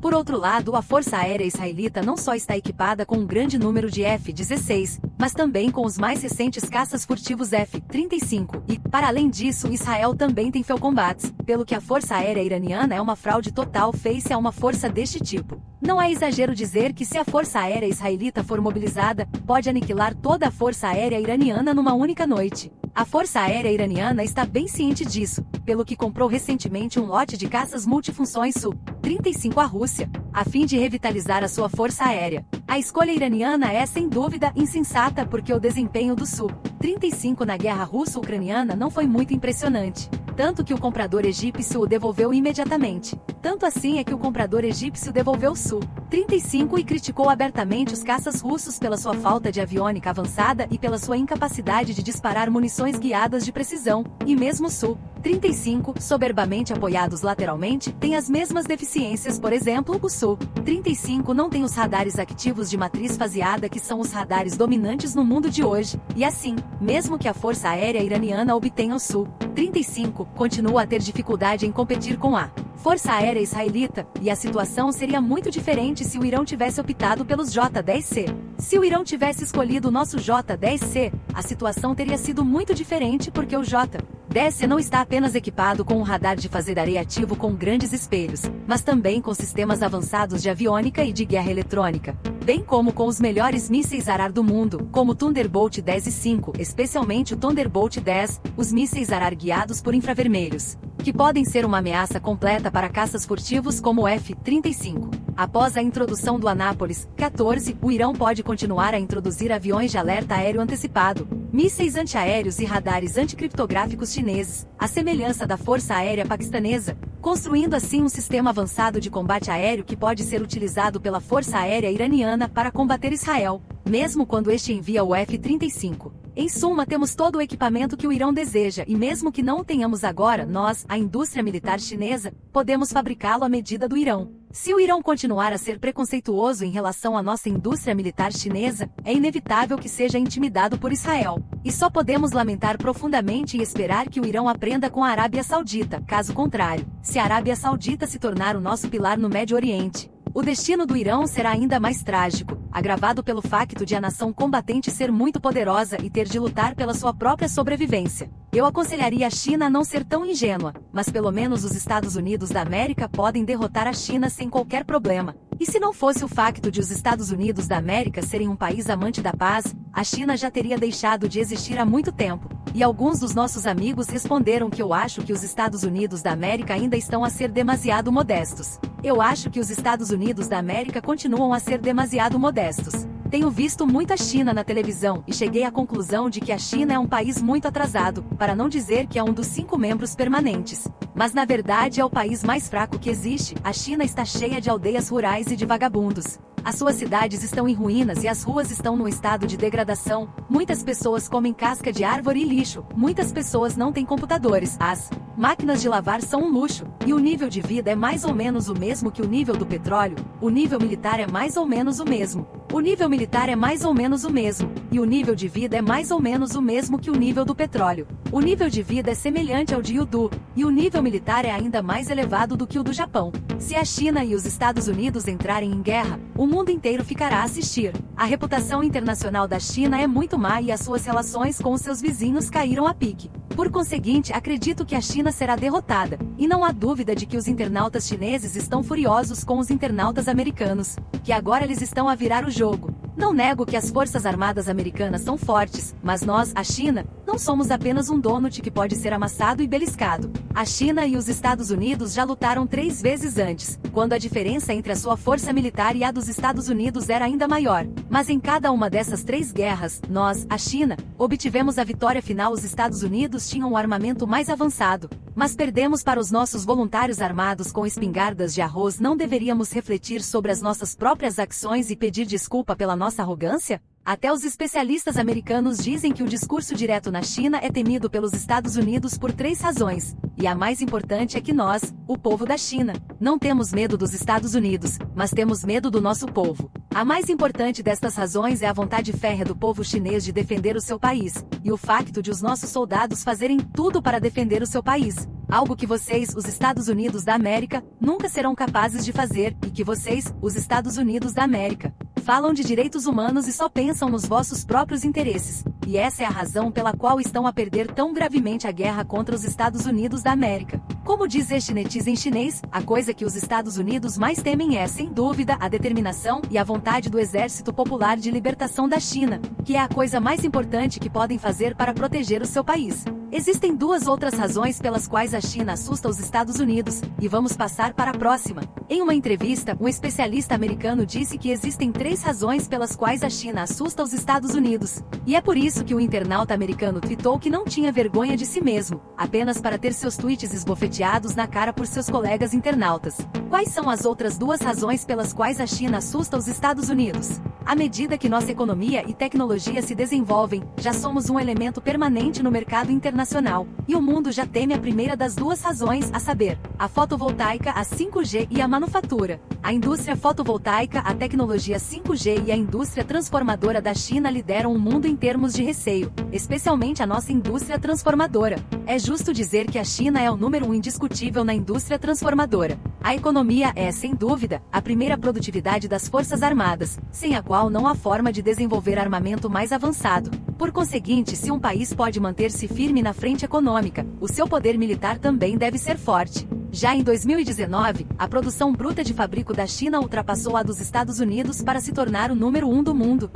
Por outro lado, a Força Aérea Israelita não só está equipada com um grande número de F-16, mas também com os mais recentes caças furtivos F-35, e, para além disso, Israel também tem Falcon Bats, pelo que a Força Aérea Iraniana é uma fraude total face a uma força deste tipo. Não é exagero dizer que se a Força Aérea Israelita for mobilizada, pode aniquilar toda a Força Aérea Iraniana numa única noite. A Força Aérea Iraniana está bem ciente disso, pelo que comprou recentemente um lote de caças multifunções Su-35 à Rússia, a fim de revitalizar a sua força aérea. A escolha iraniana é sem dúvida insensata porque o desempenho do Su-35 na guerra russo-ucraniana não foi muito impressionante, tanto que o comprador egípcio o devolveu imediatamente. Tanto assim é que o comprador egípcio devolveu o Su-35 e criticou abertamente os caças russos pela sua falta de aviônica avançada e pela sua incapacidade de disparar munições guiadas de precisão, e mesmo o Su-35, soberbamente apoiados lateralmente, tem as mesmas deficiências. Por exemplo, o Su-35 não tem os radares ativos de matriz faseada que são os radares dominantes no mundo de hoje, e assim, mesmo que a Força Aérea Iraniana obtenha o Su-35, continua a ter dificuldade em competir com a Força Aérea Israelita, e a situação seria muito diferente se o Irão tivesse optado pelos J-10C. Se o Irão tivesse escolhido o nosso J-10C, a situação teria sido muito diferente porque o J-10C não está apenas equipado com um radar de fase areia ativo com grandes espelhos, mas também com sistemas avançados de aviônica e de guerra eletrônica, bem como com os melhores mísseis Arar do mundo, como o Thunderbolt 10 e 5, especialmente o Thunderbolt 10, os mísseis Arar guiados por infravermelhos, que podem ser uma ameaça completa para caças furtivos como o F-35. Após a introdução do Anápolis 14, o Irão pode continuar a introduzir aviões de alerta aéreo antecipado, mísseis antiaéreos e radares anticriptográficos chineses, à semelhança da Força Aérea Paquistanesa, construindo assim um sistema avançado de combate aéreo que pode ser utilizado pela Força Aérea Iraniana para combater Israel, mesmo quando este envia o F-35. Em suma, temos todo o equipamento que o Irão deseja e mesmo que não o tenhamos agora, nós, a indústria militar chinesa, podemos fabricá-lo à medida do Irão. Se o Irão continuar a ser preconceituoso em relação à nossa indústria militar chinesa, é inevitável que seja intimidado por Israel. E só podemos lamentar profundamente e esperar que o Irão aprenda com a Arábia Saudita, caso contrário, se a Arábia Saudita se tornar o nosso pilar no Médio Oriente, o destino do Irão será ainda mais trágico, agravado pelo facto de a nação combatente ser muito poderosa e ter de lutar pela sua própria sobrevivência. Eu aconselharia a China a não ser tão ingênua, mas pelo menos os Estados Unidos da América podem derrotar a China sem qualquer problema. E se não fosse o facto de os Estados Unidos da América serem um país amante da paz, a China já teria deixado de existir há muito tempo. E alguns dos nossos amigos responderam que eu acho que os Estados Unidos da América ainda estão a ser demasiado modestos. Eu acho que os Estados Unidos da América continuam a ser demasiado modestos. Tenho visto muita China na televisão e cheguei à conclusão de que a China é um país muito atrasado, para não dizer que é um dos 5 membros permanentes. Mas na verdade é o país mais fraco que existe. A China está cheia de aldeias rurais e de vagabundos. As suas cidades estão em ruínas e as ruas estão num estado de degradação. Muitas pessoas comem casca de árvore e lixo. Muitas pessoas não têm computadores. As máquinas de lavar são um luxo. E o nível de vida é mais ou menos o mesmo que o nível do petróleo. O nível militar é mais ou menos o mesmo. O nível militar é mais ou menos o mesmo. E o nível de vida é mais ou menos o mesmo que o nível do petróleo. O nível de vida é semelhante ao de Yudu. E o nível militar é ainda mais elevado do que o do Japão. Se a China e os Estados Unidos entrarem em guerra, o mundo inteiro ficará a assistir. A reputação internacional da China é muito má e as suas relações com os seus vizinhos caíram a pique. Por conseguinte, acredito que a China será derrotada, e não há dúvida de que os internautas chineses estão furiosos com os internautas americanos, que agora eles estão a virar o jogo. Não nego que as forças armadas americanas são fortes, mas nós, a China, não somos apenas um donut que pode ser amassado e beliscado. A China e os Estados Unidos já lutaram 3 vezes antes, quando a diferença entre a sua força militar e a dos Estados Unidos era ainda maior. Mas em cada uma dessas 3 guerras, nós, a China, obtivemos a vitória final. Os Estados Unidos tinham um armamento mais avançado, mas perdemos para os nossos voluntários armados com espingardas de arroz. Não deveríamos refletir sobre as nossas próprias ações e pedir desculpa pela nossa arrogância? Até os especialistas americanos dizem que o discurso direto na China é temido pelos Estados Unidos por 3 razões. E a mais importante é que nós, o povo da China, não temos medo dos Estados Unidos, mas temos medo do nosso povo. A mais importante destas razões é a vontade férrea do povo chinês de defender o seu país, e o facto de os nossos soldados fazerem tudo para defender o seu país. Algo que vocês, os Estados Unidos da América, nunca serão capazes de fazer, e que vocês, os Estados Unidos da América, falam de direitos humanos e só pensam nos vossos próprios interesses. E essa é a razão pela qual estão a perder tão gravemente a guerra contra os Estados Unidos da América. Como diz este netizen chinês, a coisa que os Estados Unidos mais temem é, sem dúvida, a determinação e a vontade do Exército Popular de Libertação da China, que é a coisa mais importante que podem fazer para proteger o seu país. Existem duas outras razões pelas quais a China assusta os Estados Unidos, e vamos passar para a próxima. Em uma entrevista, um especialista americano disse que existem 3 razões pelas quais a China assusta os Estados Unidos. E é por isso que o internauta americano tweetou que não tinha vergonha de si mesmo, apenas para ter seus tweets esbofeteados na cara por seus colegas internautas. Quais são as outras 2 razões pelas quais a China assusta os Estados Unidos? À medida que nossa economia e tecnologia se desenvolvem, já somos um elemento permanente no mercado internacional, e o mundo já teme a primeira das 2 razões, a saber, a fotovoltaica, a 5G e a manufatura. A indústria fotovoltaica, a tecnologia 5G e a indústria transformadora da China lideram o mundo em termos de receio, especialmente a nossa indústria transformadora. É justo dizer que a China é o número 1 indiscutível na indústria transformadora. A economia é, sem dúvida, a primeira produtividade das Forças Armadas, sem a qual não há forma de desenvolver armamento mais avançado. Por conseguinte, se um país pode manter-se firme na frente econômica, o seu poder militar também deve ser forte. Já em 2019, a produção bruta de fabrico da China ultrapassou a dos Estados Unidos para se tornar o número 1 do mundo.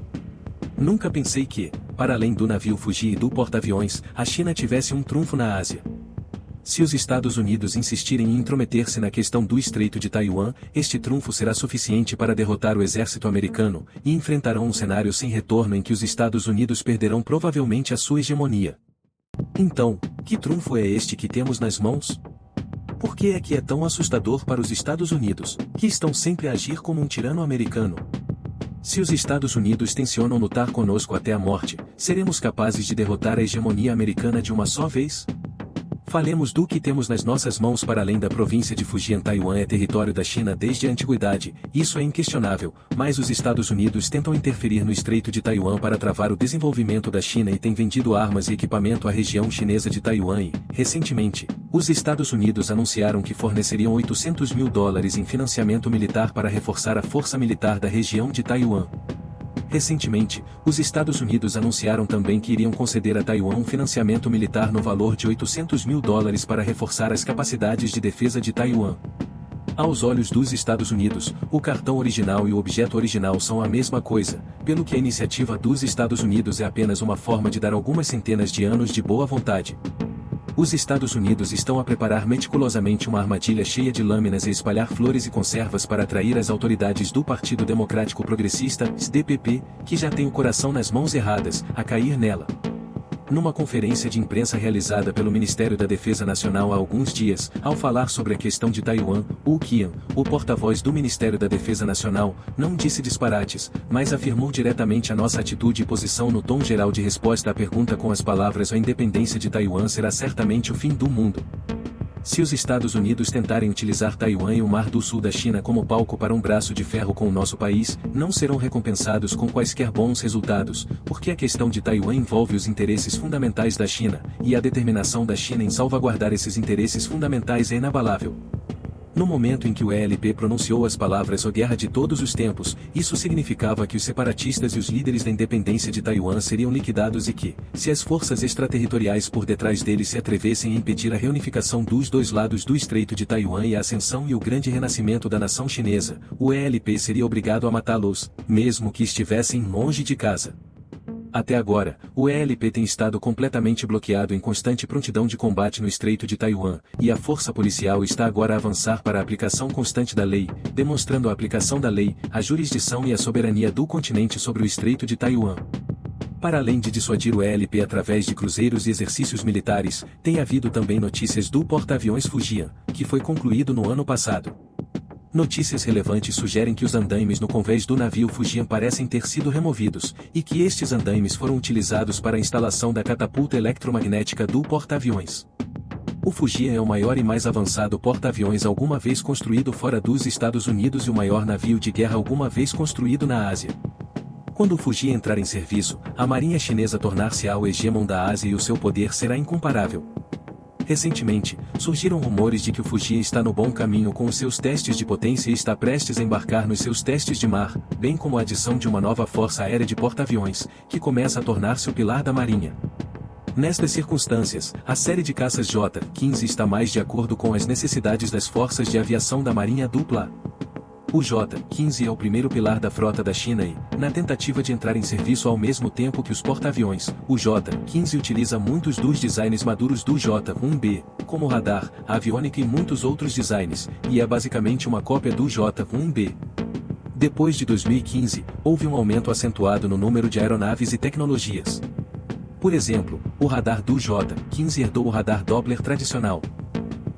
Nunca pensei que, para além do navio Fuji e do porta-aviões, a China tivesse um trunfo na Ásia. Se os Estados Unidos insistirem em intrometer-se na questão do Estreito de Taiwan, este trunfo será suficiente para derrotar o exército americano, e enfrentarão um cenário sem retorno em que os Estados Unidos perderão provavelmente a sua hegemonia. Então, que trunfo é este que temos nas mãos? Por que é que é tão assustador para os Estados Unidos, que estão sempre a agir como um tirano americano? Se os Estados Unidos tencionam lutar conosco até a morte, seremos capazes de derrotar a hegemonia americana de uma só vez? Falemos do que temos nas nossas mãos. Para além da província de Fujian, Taiwan é território da China desde a antiguidade, isso é inquestionável, mas os Estados Unidos tentam interferir no Estreito de Taiwan para travar o desenvolvimento da China e têm vendido armas e equipamento à região chinesa de Taiwan e, recentemente, os Estados Unidos anunciaram que forneceriam $800 mil em financiamento militar para reforçar a força militar da região de Taiwan. Recentemente, os Estados Unidos anunciaram também que iriam conceder a Taiwan um financiamento militar no valor de $800 mil para reforçar as capacidades de defesa de Taiwan. Aos olhos dos Estados Unidos, o cartão original e o objeto original são a mesma coisa, pelo que a iniciativa dos Estados Unidos é apenas uma forma de dar algumas centenas de anos de boa vontade. Os Estados Unidos estão a preparar meticulosamente uma armadilha cheia de lâminas e espalhar flores e conservas para atrair as autoridades do Partido Democrático Progressista, DPP, que já tem o coração nas mãos erradas, a cair nela. Numa conferência de imprensa realizada pelo Ministério da Defesa Nacional há alguns dias, ao falar sobre a questão de Taiwan, Wu Qian, o porta-voz do Ministério da Defesa Nacional, não disse disparates, mas afirmou diretamente a nossa atitude e posição no tom geral de resposta à pergunta com as palavras: a independência de Taiwan será certamente o fim do mundo. Se os Estados Unidos tentarem utilizar Taiwan e o Mar do Sul da China como palco para um braço de ferro com o nosso país, não serão recompensados com quaisquer bons resultados, porque a questão de Taiwan envolve os interesses fundamentais da China, e a determinação da China em salvaguardar esses interesses fundamentais é inabalável. No momento em que o ELP pronunciou as palavras "a guerra de todos os tempos", isso significava que os separatistas e os líderes da independência de Taiwan seriam liquidados e que, se as forças extraterritoriais por detrás deles se atrevessem a impedir a reunificação dos dois lados do Estreito de Taiwan e a ascensão e o grande renascimento da nação chinesa, o ELP seria obrigado a matá-los, mesmo que estivessem longe de casa. Até agora, o ELP tem estado completamente bloqueado em constante prontidão de combate no Estreito de Taiwan, e a força policial está agora a avançar para a aplicação constante da lei, demonstrando a aplicação da lei, a jurisdição e a soberania do continente sobre o Estreito de Taiwan. Para além de dissuadir o ELP através de cruzeiros e exercícios militares, tem havido também notícias do porta-aviões Fujian, que foi concluído no ano passado. Notícias relevantes sugerem que os andaimes no convés do navio Fujian parecem ter sido removidos, e que estes andaimes foram utilizados para a instalação da catapulta eletromagnética do porta-aviões. O Fuji é o maior e mais avançado porta-aviões alguma vez construído fora dos Estados Unidos e o maior navio de guerra alguma vez construído na Ásia. Quando o Fuji entrar em serviço, a marinha chinesa tornar-se-á o hegemon da Ásia e o seu poder será incomparável. Recentemente, surgiram rumores de que o Fuji está no bom caminho com os seus testes de potência e está prestes a embarcar nos seus testes de mar, bem como a adição de uma nova força aérea de porta-aviões, que começa a tornar-se o pilar da marinha. Nestas circunstâncias, a série de caças J-15 está mais de acordo com as necessidades das forças de aviação da Marinha Dupla A. O J-15 é o primeiro pilar da frota da China e, na tentativa de entrar em serviço ao mesmo tempo que os porta-aviões, o J-15 utiliza muitos dos designs maduros do J-1B, como radar, aviônica e muitos outros designs, e é basicamente uma cópia do J-1B. Depois de 2015, houve um aumento acentuado no número de aeronaves e tecnologias. Por exemplo, o radar do J-15 herdou o radar Doppler tradicional.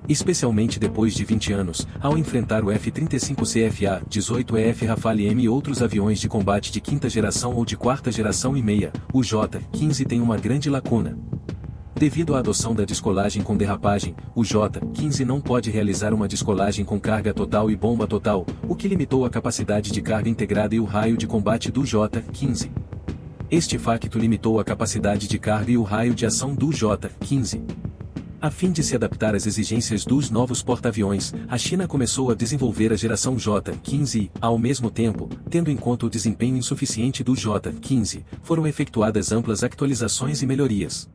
Especialmente depois de 20 anos, ao enfrentar o F-35C FA-18EF Rafale M e outros aviões de combate de quinta geração ou de quarta geração e meia, o J-15 tem uma grande lacuna. Devido à adoção da descolagem com derrapagem, o J-15 não pode realizar uma descolagem com carga total e bomba total, o que limitou a capacidade de carga integrada e o raio de combate do J-15. Este facto limitou a capacidade de carga e o raio de ação do J-15. A fim de se adaptar às exigências dos novos porta-aviões, a China começou a desenvolver a geração J-15 e, ao mesmo tempo, tendo em conta o desempenho insuficiente do J-15, foram efetuadas amplas atualizações e melhorias.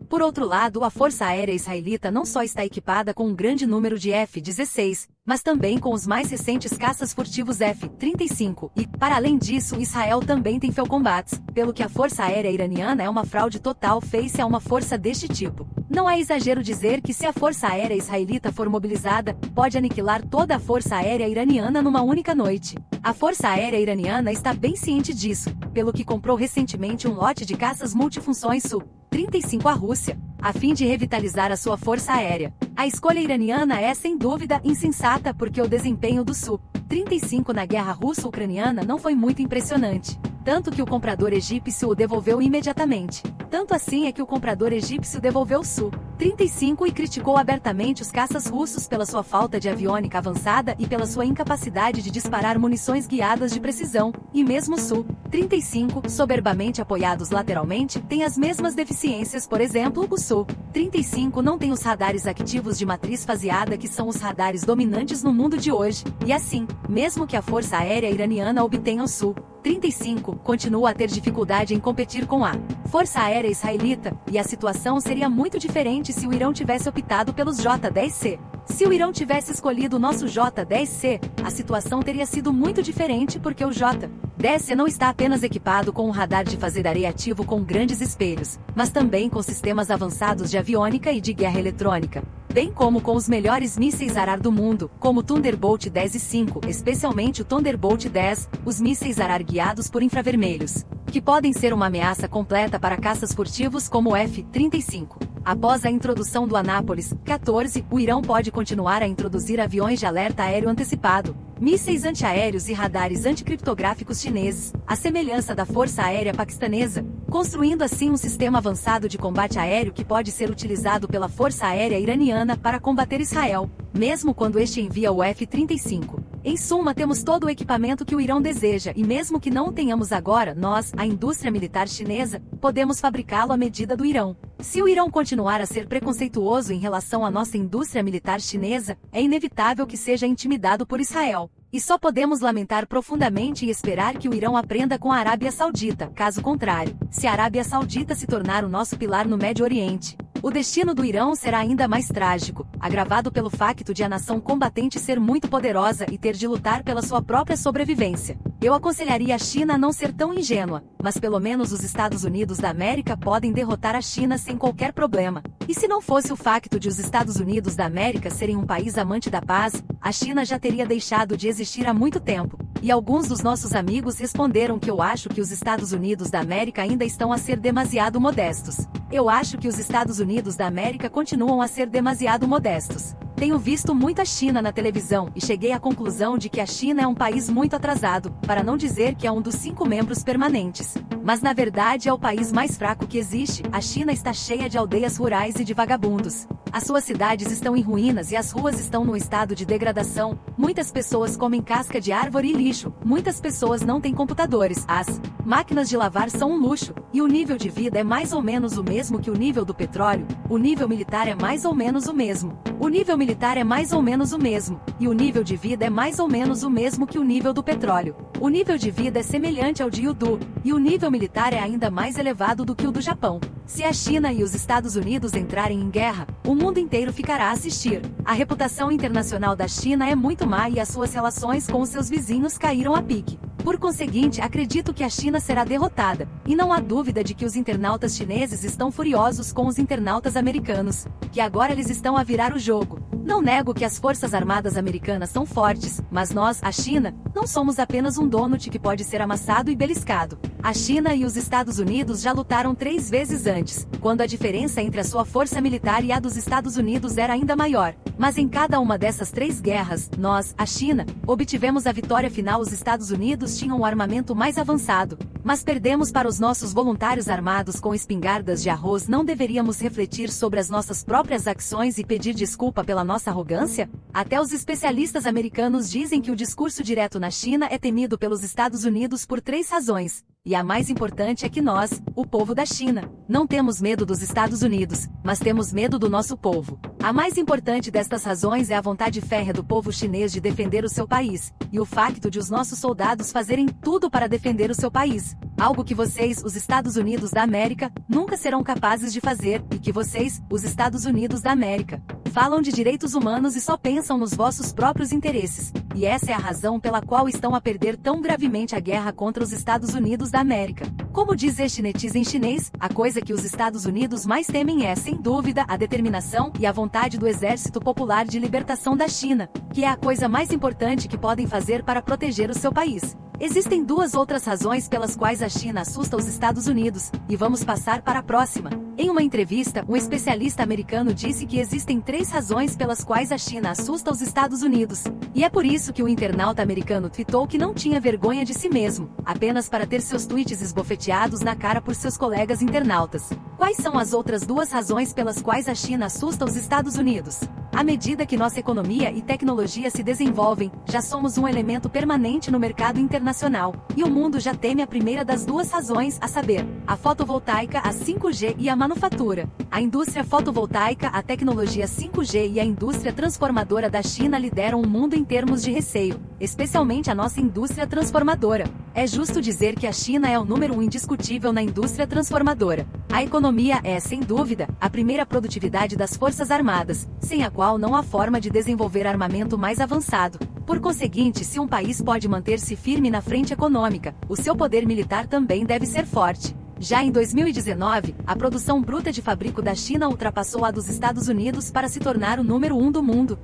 Por outro lado, a Força Aérea Israelita não só está equipada com um grande número de F-16, mas também com os mais recentes caças furtivos F-35, e, para além disso, Israel também tem Falconbats, pelo que a Força Aérea Iraniana é uma fraude total face a uma força deste tipo. Não é exagero dizer que se a Força Aérea Israelita for mobilizada, pode aniquilar toda a Força Aérea Iraniana numa única noite. A Força Aérea Iraniana está bem ciente disso, pelo que comprou recentemente um lote de caças multifunções Su-35 à Rússia, a fim de revitalizar a sua força aérea. A escolha iraniana é sem dúvida insensata porque o desempenho do Su-35 na guerra russo-ucraniana não foi muito impressionante, tanto que o comprador egípcio o devolveu imediatamente. Tanto assim é que o comprador egípcio devolveu o Su-35 e criticou abertamente os caças russos pela sua falta de aviônica avançada e pela sua incapacidade de disparar munições guiadas de precisão, e mesmo o Su-35, soberbamente apoiados lateralmente, tem as mesmas deficiências. Por exemplo, o Su-35 não tem os radares ativos de matriz faseada que são os radares dominantes no mundo de hoje, e assim, mesmo que a Força Aérea Iraniana obtenha o Su-35, continua a ter dificuldade em competir com a Força Aérea Israelita, e a situação seria muito diferente se o Irão tivesse optado pelos J-10C. Se o Irão tivesse escolhido o nosso J-10C, a situação teria sido muito diferente porque o J-10C não está apenas equipado com um radar de fasedaria ativo com grandes espelhos, mas também com sistemas avançados de aviônica e de guerra eletrônica, bem como com os melhores mísseis Arar do mundo, como o Thunderbolt 10 e 5, especialmente o Thunderbolt 10, os mísseis Arar guiados por infravermelhos, que podem ser uma ameaça completa para caças furtivos como o F-35. Após a introdução do Anápolis 14, o Irão pode continuar a introduzir aviões de alerta aéreo antecipado, mísseis antiaéreos e radares anticriptográficos chineses, à semelhança da Força Aérea Paquistanesa, construindo assim um sistema avançado de combate aéreo que pode ser utilizado pela Força Aérea Iraniana para combater Israel, mesmo quando este envia o F-35. Em suma, temos todo o equipamento que o Irão deseja e mesmo que não o tenhamos agora, nós, a indústria militar chinesa, podemos fabricá-lo à medida do Irão. Se o Irão continuar a ser preconceituoso em relação à nossa indústria militar chinesa, é inevitável que seja intimidado por Israel. E só podemos lamentar profundamente e esperar que o Irão aprenda com a Arábia Saudita. Caso contrário, se a Arábia Saudita se tornar o nosso pilar no Médio Oriente, o destino do Irão será ainda mais trágico, agravado pelo facto de a nação combatente ser muito poderosa e ter de lutar pela sua própria sobrevivência. Eu aconselharia a China a não ser tão ingênua, mas pelo menos os Estados Unidos da América podem derrotar a China sem qualquer problema. E se não fosse o facto de os Estados Unidos da América serem um país amante da paz, a China já teria deixado de existir há muito tempo. E alguns dos nossos amigos responderam que eu acho que os Estados Unidos da América ainda estão a ser demasiado modestos. Eu acho que os Estados Unidos da América continuam a ser demasiado modestos. Tenho visto muita China na televisão e cheguei à conclusão de que a China é um país muito atrasado, para não dizer que é um dos 5 membros permanentes. Mas na verdade é o país mais fraco que existe. A China está cheia de aldeias rurais e de vagabundos. As suas cidades estão em ruínas e as ruas estão no estado de degradação. Muitas pessoas comem casca de árvore e lixo. Muitas pessoas não têm computadores. As máquinas de lavar são um luxo. E o nível de vida é mais ou menos o mesmo que o nível do petróleo. O nível militar é mais ou menos o mesmo. O nível militar é mais ou menos o mesmo. E o nível de vida é mais ou menos o mesmo que o nível do petróleo. O nível de vida é semelhante ao de Yudu. E o nível militar é ainda mais elevado do que o do Japão. Se a China e os Estados Unidos entrarem em guerra, o mundo inteiro ficará a assistir. A reputação internacional da China é muito má e as suas relações com os seus vizinhos caíram a pique. Por conseguinte, acredito que a China será derrotada, e não há dúvida de que os internautas chineses estão furiosos com os internautas americanos, que agora eles estão a virar o jogo. Não nego que as forças armadas americanas são fortes, mas nós, a China, não somos apenas um donut que pode ser amassado e beliscado. A China e os Estados Unidos já lutaram 3 vezes antes, quando a diferença entre a sua força militar e a dos Estados Unidos era ainda maior. Mas em cada uma dessas 3 guerras, nós, a China, obtivemos a vitória final. Os Estados Unidos tinham um armamento mais avançado, mas perdemos para os nossos voluntários armados com espingardas de arroz. Não deveríamos refletir sobre as nossas próprias ações e pedir desculpa pela nossa arrogância? Até os especialistas americanos dizem que o discurso direto na China é temido pelos Estados Unidos por 3 razões. E a mais importante é que nós, o povo da China, não temos medo dos Estados Unidos, mas temos medo do nosso povo. A mais importante destas razões é a vontade férrea do povo chinês de defender o seu país, e o facto de os nossos soldados fazerem tudo para defender o seu país. Algo que vocês, os Estados Unidos da América, nunca serão capazes de fazer, e que vocês, os Estados Unidos da América, falam de direitos humanos e só pensam nos vossos próprios interesses. E essa é a razão pela qual estão a perder tão gravemente a guerra contra os Estados Unidos da América. Como diz este netizen em chinês, a coisa que os Estados Unidos mais temem é, sem dúvida, a determinação e a vontade do Exército Popular de Libertação da China, que é a coisa mais importante que podem fazer para proteger o seu país. Existem 2 outras razões pelas quais a China assusta os Estados Unidos, e vamos passar para a próxima. Em uma entrevista, um especialista americano disse que existem 3 razões pelas quais a China assusta os Estados Unidos. E é por isso que o internauta americano tweetou que não tinha vergonha de si mesmo, apenas para ter seus tweets esbofeteados na cara por seus colegas internautas. Quais são as outras 2 razões pelas quais a China assusta os Estados Unidos? À medida que nossa economia e tecnologia se desenvolvem, já somos um elemento permanente no mercado internacional, e o mundo já teme a primeira das 2 razões, a saber, a fotovoltaica, a 5G e a manufatura. A indústria fotovoltaica, a tecnologia 5G e a indústria transformadora da China lideram o mundo em termos de receio, especialmente a nossa indústria transformadora. É justo dizer que a China é o número 1 indiscutível na indústria transformadora. A economia é, sem dúvida, a primeira produtividade das Forças Armadas, sem a qual não há forma de desenvolver armamento mais avançado. Por conseguinte, se um país pode manter-se firme na frente econômica, o seu poder militar também deve ser forte. Já em 2019, a produção bruta de fabrico da China ultrapassou a dos Estados Unidos para se tornar o número 1 do mundo.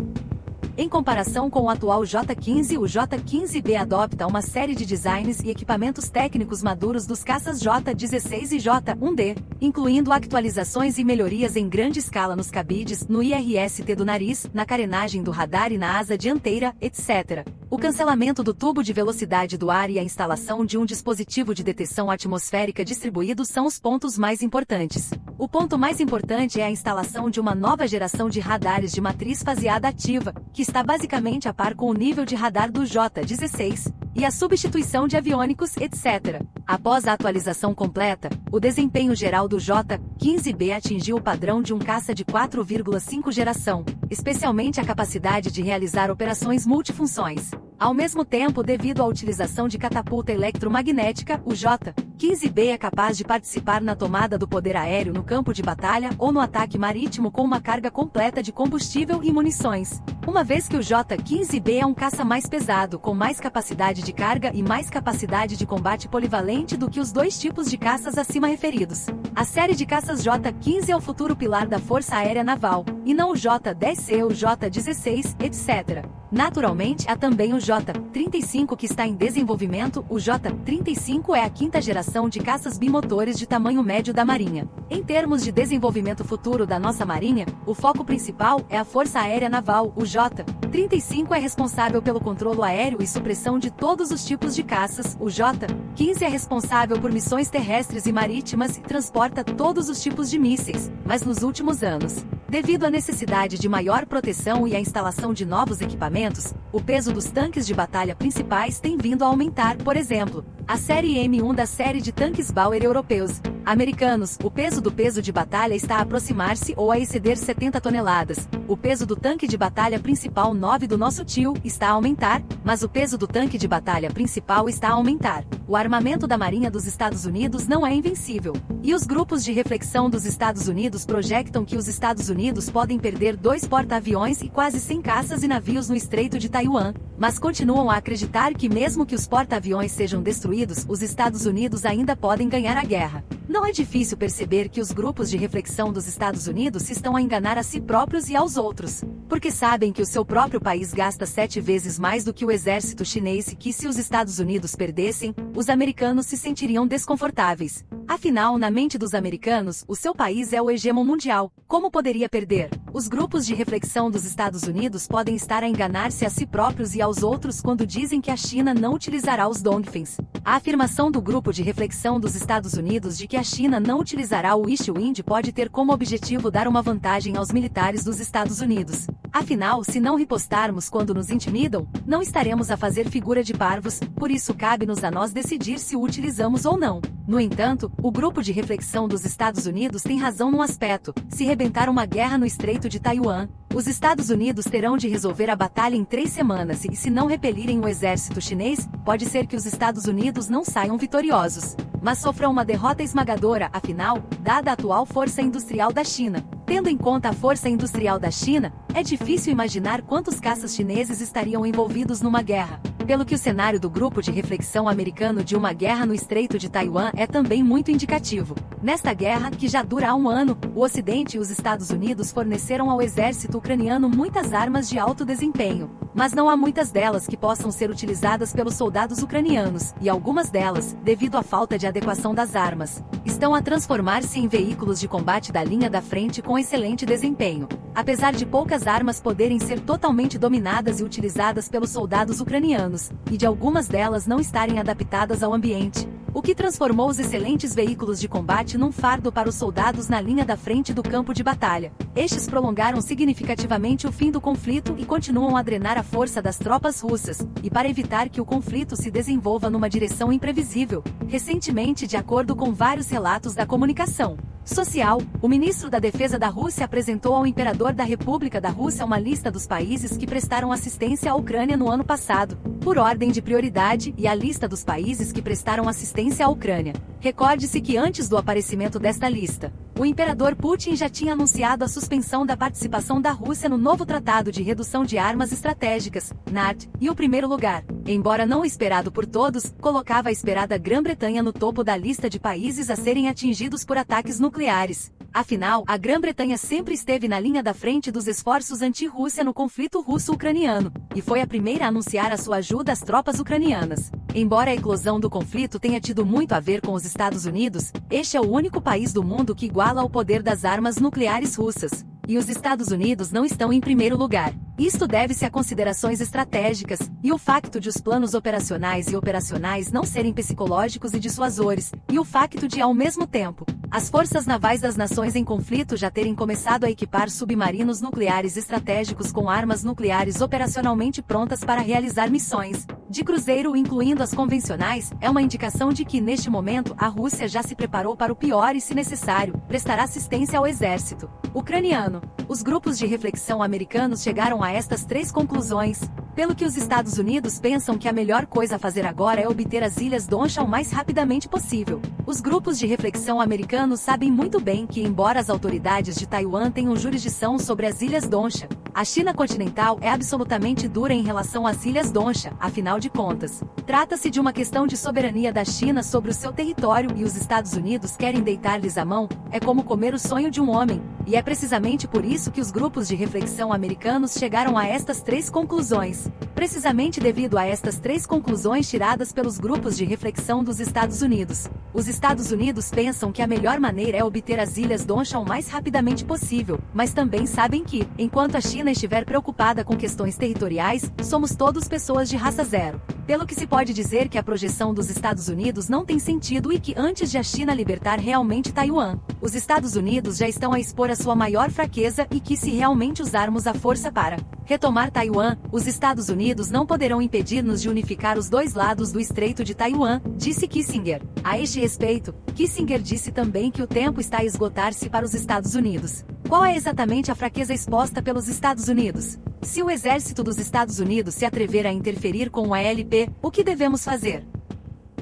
Em comparação com o atual J-15, o J-15B adopta uma série de designs e equipamentos técnicos maduros dos caças J-16 e J-1D, incluindo atualizações e melhorias em grande escala nos cabides, no IRST do nariz, na carenagem do radar e na asa dianteira, etc. O cancelamento do tubo de velocidade do ar e a instalação de um dispositivo de detecção atmosférica distribuído são os pontos mais importantes. O ponto mais importante é a instalação de uma nova geração de radares de matriz faseada ativa, que está basicamente a par com o nível de radar do J-16, e a substituição de aviônicos, etc. Após a atualização completa, o desempenho geral do J-15B atingiu o padrão de um caça de 4,5 geração, especialmente a capacidade de realizar operações multifunções. Ao mesmo tempo, devido à utilização de catapulta eletromagnética, o J-15B é capaz de participar na tomada do poder aéreo no campo de batalha ou no ataque marítimo com uma carga completa de combustível e munições. Uma vez que o J-15B é um caça mais pesado, com mais capacidade de carga e mais capacidade de combate polivalente do que os 2 tipos de caças acima referidos. A série de caças J-15 é o futuro pilar da Força Aérea Naval, e não o J-10C, o J-16, etc. Naturalmente, há também o J-35 que está em desenvolvimento. O J-35 é a 5ª geração de caças bimotores de tamanho médio da Marinha. Em termos de desenvolvimento futuro da nossa Marinha, o foco principal é a Força Aérea Naval. O J-35 é responsável pelo controle aéreo e supressão de todos os tipos de caças. O J-15 é responsável por missões terrestres e marítimas e transporta todos os tipos de mísseis, mas nos últimos anos, Devido à necessidade de maior proteção e à instalação de novos equipamentos, o peso dos tanques de batalha principais tem vindo a aumentar. Por exemplo, a série M1 da série de tanques Bauer europeus, americanos, o peso do peso de batalha está a aproximar-se ou a exceder 70 toneladas. O peso do tanque de batalha principal 9 do nosso tio está a aumentar, mas o peso do tanque de batalha principal está a aumentar. O armamento da Marinha dos Estados Unidos não é invencível. E os grupos de reflexão dos Estados Unidos projetam que os Estados Unidos podem perder 2 porta-aviões e quase 100 caças e navios no Estreito de Taiwan, mas continuam a acreditar que mesmo que os porta-aviões sejam destruídos, os Estados Unidos ainda podem ganhar a guerra. Não é difícil perceber que os grupos de reflexão dos Estados Unidos estão a enganar a si próprios e aos outros, porque sabem que o seu próprio país gasta 7 vezes mais do que o exército chinês e que se os Estados Unidos perdessem, os americanos se sentiriam desconfortáveis. Afinal, na mente dos americanos, o seu país é o hegemon mundial. Como poderia perder? Os grupos de reflexão dos Estados Unidos podem estar a enganar-se a si próprios e aos outros quando dizem que a China não utilizará os Dongfens. A afirmação do grupo de reflexão dos Estados Unidos de que a China não utilizará o East Wind pode ter como objetivo dar uma vantagem aos militares dos Estados Unidos. Afinal, se não ripostarmos quando nos intimidam, não estaremos a fazer figura de parvos, por isso cabe-nos a nós decidir se o utilizamos ou não. No entanto, o grupo de reflexão dos Estados Unidos tem razão num aspecto: se rebentar uma guerra no Estreito de Taiwan, os Estados Unidos terão de resolver a batalha em 3 semanas e se não repelirem o exército chinês, pode ser que os Estados Unidos não saiam vitoriosos, mas sofram uma derrota esmagadora, afinal, dada a atual força industrial da China. Tendo em conta a força industrial da China, é difícil imaginar quantos caças chineses estariam envolvidos numa guerra. Pelo que o cenário do grupo de reflexão americano de uma guerra no Estreito de Taiwan é também muito indicativo. Nesta guerra, que já dura há 1 ano, o Ocidente e os Estados Unidos forneceram ao exército ucraniano muitas armas de alto desempenho, mas não há muitas delas que possam ser utilizadas pelos soldados ucranianos, e algumas delas, devido à falta de adequação das armas, estão a transformar-se em veículos de combate da linha da frente com excelente desempenho. Apesar de poucas armas poderem ser totalmente dominadas e utilizadas pelos soldados ucranianos, e de algumas delas não estarem adaptadas ao ambiente, o que transformou os excelentes veículos de combate num fardo para os soldados na linha da frente do campo de batalha. Estes prolongaram significativamente o fim do conflito e continuam a drenar a força das tropas russas, e para evitar que o conflito se desenvolva numa direção imprevisível, recentemente, de acordo com vários relatos da comunicação social, o ministro da Defesa da Rússia apresentou ao imperador da República da Rússia uma lista dos países que prestaram assistência à Ucrânia no ano passado, por ordem de prioridade, e a lista dos países que prestaram assistência à Ucrânia. Recorde-se que antes do aparecimento desta lista, o imperador Putin já tinha anunciado a suspensão da participação da Rússia no novo Tratado de Redução de Armas Estratégicas, NAT, e o primeiro lugar, embora não esperado por todos, colocava a esperada Grã-Bretanha no topo da lista de países a serem atingidos por ataques nucleares. Afinal, a Grã-Bretanha sempre esteve na linha da frente dos esforços anti-Rússia no conflito russo-ucraniano, e foi a primeira a anunciar a sua ajuda às tropas ucranianas. Embora a eclosão do conflito tenha tido muito a ver com os Estados Unidos, este é o único país do mundo que iguala ao poder das armas nucleares russas. E os Estados Unidos não estão em primeiro lugar. Isto deve-se a considerações estratégicas, e o facto de os planos operacionais e operacionais não serem psicológicos e dissuasores, e o facto de, ao mesmo tempo, as forças navais das nações em conflito já terem começado a equipar submarinos nucleares estratégicos com armas nucleares operacionalmente prontas para realizar missões de cruzeiro, incluindo as convencionais, é uma indicação de que, neste momento, a Rússia já se preparou para o pior e, se necessário, prestará assistência ao exército ucraniano. Os grupos de reflexão americanos chegaram a estas 3 conclusões. Pelo que os Estados Unidos pensam que a melhor coisa a fazer agora é obter as Ilhas Donsha o mais rapidamente possível. Os grupos de reflexão americanos sabem muito bem que, embora as autoridades de Taiwan tenham jurisdição sobre as Ilhas Donsha, a China continental é absolutamente dura em relação às Ilhas Donsha, afinal de contas. Trata-se de uma questão de soberania da China sobre o seu território e os Estados Unidos querem deitar-lhes a mão, é como comer o sonho de um homem, e é precisamente por isso que os grupos de reflexão americanos chegaram a estas 3 conclusões. Precisamente devido a estas 3 conclusões tiradas pelos grupos de reflexão dos Estados Unidos, os Estados Unidos pensam que a melhor maneira é obter as Ilhas Donsha o mais rapidamente possível, mas também sabem que, enquanto a China estiver preocupada com questões territoriais, somos todos pessoas de raça zero. Pelo que se pode dizer que a projeção dos Estados Unidos não tem sentido e que antes de a China libertar realmente Taiwan, os Estados Unidos já estão a expor a sua maior fraqueza e que se realmente usarmos a força para retomar Taiwan, os Estados Unidos não poderão impedir-nos de unificar os dois lados do Estreito de Taiwan, disse Kissinger. A este respeito, Kissinger disse também que o tempo está a esgotar-se para os Estados Unidos. Qual é exatamente a fraqueza exposta pelos Estados Unidos? Se o exército dos Estados Unidos se atrever a interferir com o ALP, o que devemos fazer?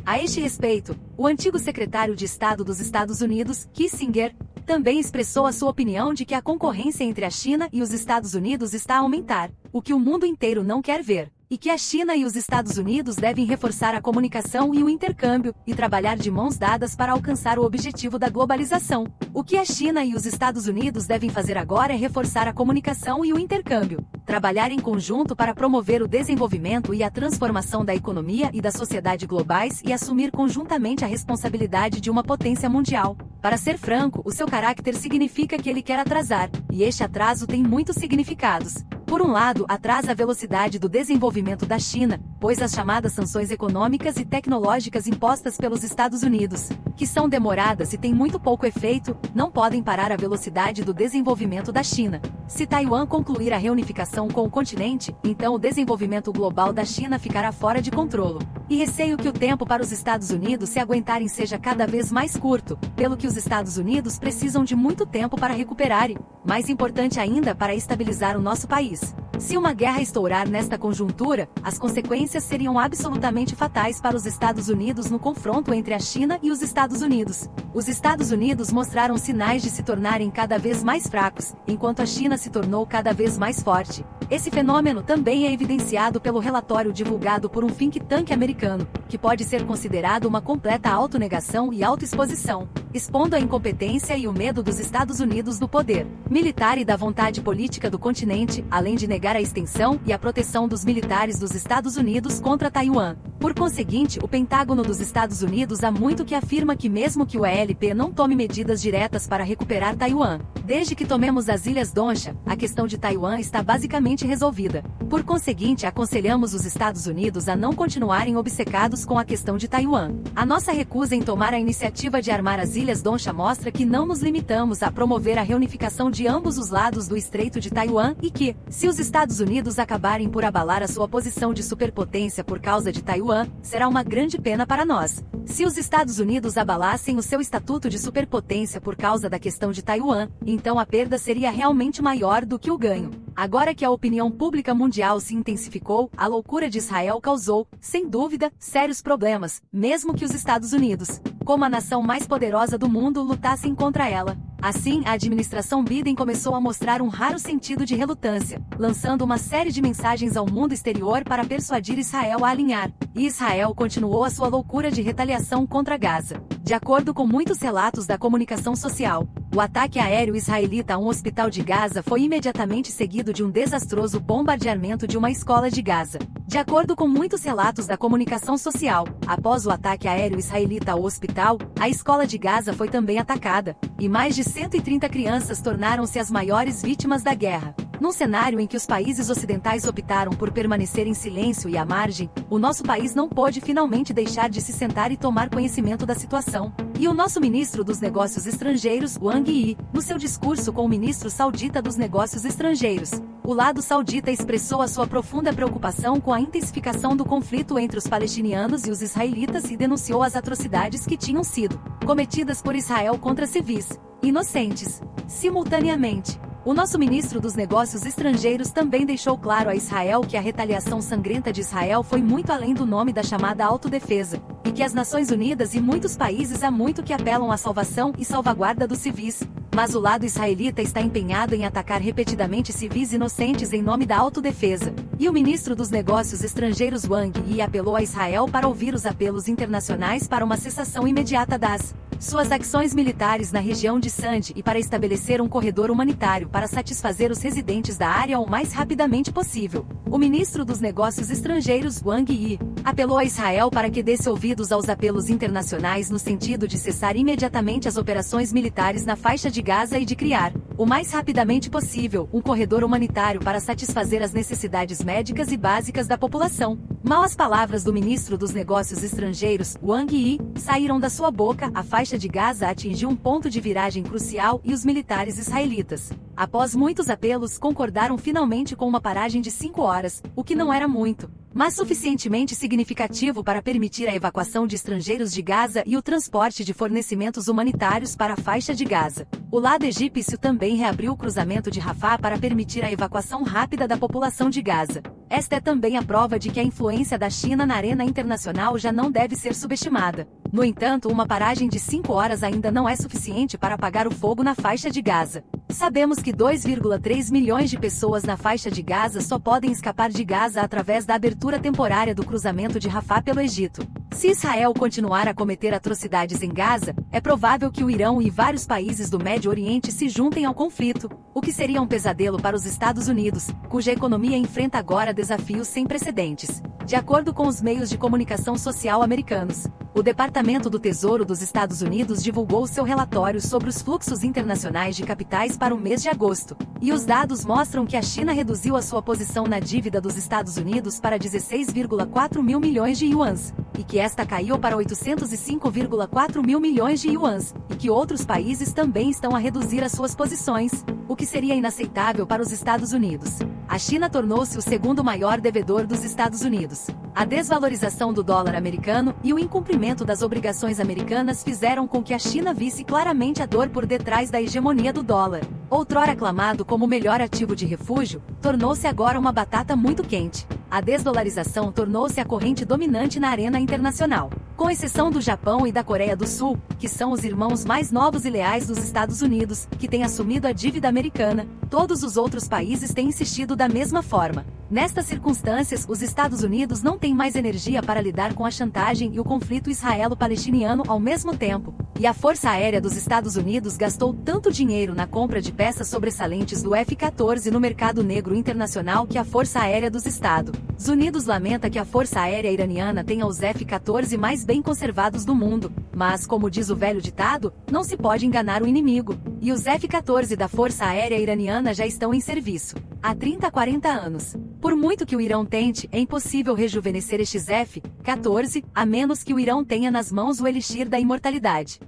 A este respeito, o antigo secretário de Estado dos Estados Unidos, Kissinger, também expressou a sua opinião de que a concorrência entre a China e os Estados Unidos está a aumentar, o que o mundo inteiro não quer ver, e que a China e os Estados Unidos devem reforçar a comunicação e o intercâmbio, e trabalhar de mãos dadas para alcançar o objetivo da globalização. O que a China e os Estados Unidos devem fazer agora é reforçar a comunicação e o intercâmbio, trabalhar em conjunto para promover o desenvolvimento e a transformação da economia e da sociedade globais e assumir conjuntamente a responsabilidade de uma potência mundial. Para ser franco, o seu caráter significa que ele quer atrasar, e este atraso tem muitos significados. Por um lado, atrasa a velocidade do desenvolvimento da China, pois as chamadas sanções econômicas e tecnológicas impostas pelos Estados Unidos, que são demoradas e têm muito pouco efeito, não podem parar a velocidade do desenvolvimento da China. Se Taiwan concluir a reunificação com o continente, então o desenvolvimento global da China ficará fora de controle. E receio que o tempo para os Estados Unidos se aguentarem seja cada vez mais curto, pelo que os Estados Unidos precisam de muito tempo para recuperar e, mais importante ainda, para estabilizar o nosso país. Se uma guerra estourar nesta conjuntura, as consequências seriam absolutamente fatais para os Estados Unidos no confronto entre a China e os Estados Unidos. Os Estados Unidos mostraram sinais de se tornarem cada vez mais fracos, enquanto a China se tornou cada vez mais forte. Esse fenômeno também é evidenciado pelo relatório divulgado por um think tank americano, que pode ser considerado uma completa autonegação e autoexposição, expondo a incompetência e o medo dos Estados Unidos do poder militar e da vontade política do continente, além de negar a extensão e a proteção dos militares dos Estados Unidos contra Taiwan. Por conseguinte, o Pentágono dos Estados Unidos há muito que afirma que mesmo que o ALP não tome medidas diretas para recuperar Taiwan, desde que tomemos as Ilhas Dongxia, a questão de Taiwan está basicamente resolvida. Por conseguinte, aconselhamos os Estados Unidos a não continuarem obcecados com a questão de Taiwan. A nossa recusa em tomar a iniciativa de armar as Ilhas Dongxia mostra que não nos limitamos a promover a reunificação de ambos os lados do Estreito de Taiwan e que, se os Estados Unidos acabarem por abalar a sua posição de superpotência por causa de Taiwan, será uma grande pena para nós. Se os Estados Unidos abalassem o seu estatuto de superpotência por causa da questão de Taiwan, então a perda seria realmente maior do que o ganho. Agora que a opinião pública mundial se intensificou, a loucura de Israel causou, sem dúvida, sérios problemas, mesmo que os Estados Unidos, como a nação mais poderosa do mundo, lutassem contra ela. Assim, a administração Biden começou a mostrar um raro sentido de relutância, lançando uma série de mensagens ao mundo exterior para persuadir Israel a alinhar, e Israel continuou a sua loucura de retaliação contra Gaza. De acordo com muitos relatos da comunicação social, o ataque aéreo israelita a um hospital de Gaza foi imediatamente seguido de um desastroso bombardeamento de uma escola de Gaza. De acordo com muitos relatos da comunicação social, após o ataque aéreo israelita ao hospital, a escola de Gaza foi também atacada, e mais de 130 crianças tornaram-se as maiores vítimas da guerra. Num cenário em que os países ocidentais optaram por permanecer em silêncio e à margem, o nosso país não pôde finalmente deixar de se sentar e tomar conhecimento da situação. E o nosso ministro dos Negócios Estrangeiros, Wang Yi, no seu discurso com o ministro saudita dos Negócios Estrangeiros, o lado saudita expressou a sua profunda preocupação com a intensificação do conflito entre os palestinianos e os israelitas e denunciou as atrocidades que tinham sido cometidas por Israel contra civis inocentes. Simultaneamente, o nosso ministro dos Negócios Estrangeiros também deixou claro a Israel que a retaliação sangrenta de Israel foi muito além do nome da chamada autodefesa, e que as Nações Unidas e muitos países há muito que apelam à salvação e salvaguarda dos civis, mas o lado israelita está empenhado em atacar repetidamente civis inocentes em nome da autodefesa. E o ministro dos Negócios Estrangeiros Wang Yi apelou a Israel para ouvir os apelos internacionais para uma cessação imediata das suas ações militares na região de Sande e para estabelecer um corredor humanitário para satisfazer os residentes da área o mais rapidamente possível. O ministro dos Negócios Estrangeiros, Wang Yi, apelou a Israel para que desse ouvidos aos apelos internacionais no sentido de cessar imediatamente as operações militares na faixa de Gaza e de criar o mais rapidamente possível, um corredor humanitário para satisfazer as necessidades médicas e básicas da população. Mal as palavras do ministro dos Negócios Estrangeiros, Wang Yi, saíram da sua boca, a faixa de Gaza atingiu um ponto de viragem crucial e os militares israelitas, após muitos apelos, concordaram finalmente com uma paragem de 5 horas, o que não era muito, mas suficientemente significativo para permitir a evacuação de estrangeiros de Gaza e o transporte de fornecimentos humanitários para a faixa de Gaza. O lado egípcio também reabriu o cruzamento de Rafah para permitir a evacuação rápida da população de Gaza. Esta é também a prova de que a influência da China na arena internacional já não deve ser subestimada. No entanto, uma paragem de 5 horas ainda não é suficiente para apagar o fogo na faixa de Gaza. Sabemos que 2,3 milhões de pessoas na faixa de Gaza só podem escapar de Gaza através da abertura temporária do cruzamento de Rafah pelo Egito. Se Israel continuar a cometer atrocidades em Gaza, é provável que o Irão e vários países do Médio Oriente se juntem ao conflito, o que seria um pesadelo para os Estados Unidos, cuja economia enfrenta agora desafios sem precedentes. De acordo com os meios de comunicação social americanos, o Departamento do Tesouro dos Estados Unidos divulgou seu relatório sobre os fluxos internacionais de capitais para o mês de agosto, e os dados mostram que a China reduziu a sua posição na dívida dos Estados Unidos para 16,4 mil milhões de yuans, e que esta caiu para 805,4 mil milhões de yuans, e que outros países também estão a reduzir as suas posições, o que seria inaceitável para os Estados Unidos. A China tornou-se o segundo maior devedor dos Estados Unidos. A desvalorização do dólar americano e o incumprimento das obrigações americanas fizeram com que a China visse claramente a dor por detrás da hegemonia do dólar. Outrora aclamado como o melhor ativo de refúgio, tornou-se agora uma batata muito quente. A desdolarização tornou-se a corrente dominante na arena internacional. Com exceção do Japão e da Coreia do Sul, que são os irmãos mais novos e leais dos Estados Unidos, que têm assumido a dívida americana, todos os outros países têm insistido da mesma forma. Nestas circunstâncias, os Estados Unidos não têm mais energia para lidar com a chantagem e o conflito israelo-palestiniano ao mesmo tempo, e a Força Aérea dos Estados Unidos gastou tanto dinheiro na compra de peças sobressalentes do F-14 no mercado negro internacional que a Força Aérea dos Estados Unidos lamenta que a Força Aérea iraniana tenha os F-14 mais bem conservados do mundo, mas, como diz o velho ditado, não se pode enganar o inimigo, e os F-14 da Força Aérea iraniana já estão em serviço há 30 a 40 anos. Por muito que o Irão tente, é impossível rejuvenescer estes F-14, a menos que o Irão tenha nas mãos o elixir da imortalidade.